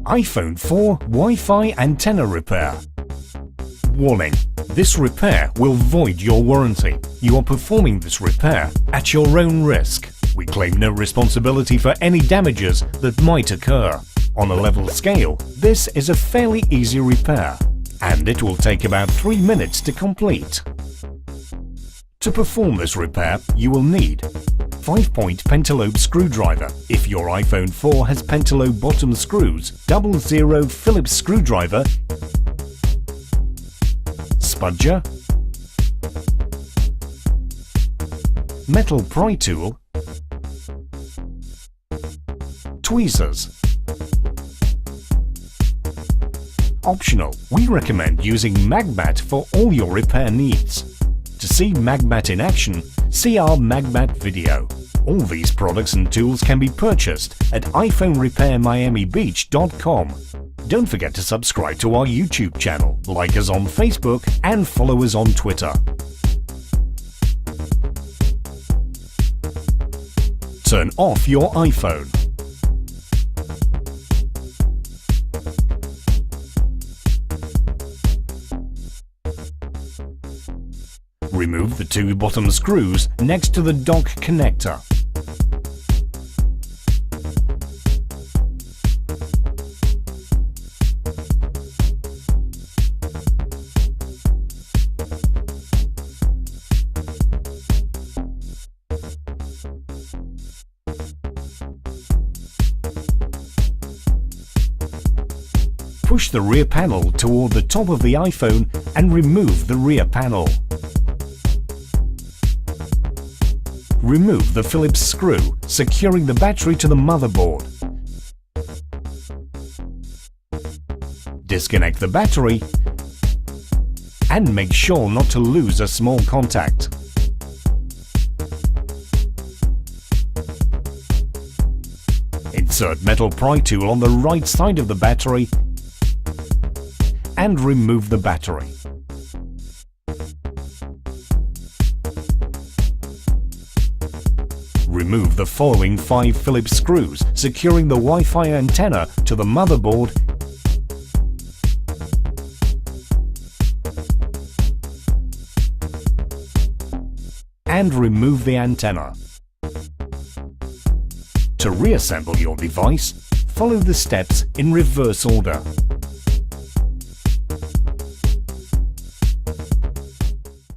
iPhone 4 Wi-Fi antenna repair. Warning: this repair will void your warranty. You are performing this repair at your own risk. We claim no responsibility for any damages that might occur. On a level scale, this is a fairly easy repair, and it will take about 3 minutes to complete. To perform this repair, you will need 5-point pentalobe screwdriver. If your iPhone 4 has pentalobe bottom screws, 00 Phillips screwdriver, spudger, metal pry tool, tweezers. Optional, we recommend using Magmat for all your repair needs. To see Magmat in action, see our Magmat video. All these products and tools can be purchased at iPhoneRepairMiamiBeach.com. Don't forget to subscribe to our YouTube channel, like us on Facebook, and follow us on Twitter. Turn off your iPhone. Remove the 2 bottom screws next to the dock connector. Push the rear panel toward the top of the iPhone and remove the rear panel. Remove the Phillips screw, securing the battery to the motherboard. Disconnect the battery and make sure not to lose a small contact. Insert metal pry tool on the right side of the battery and remove the battery. Remove the following 5 Phillips screws, securing the Wi-Fi antenna to the motherboard and remove the antenna. To reassemble your device, follow the steps in reverse order.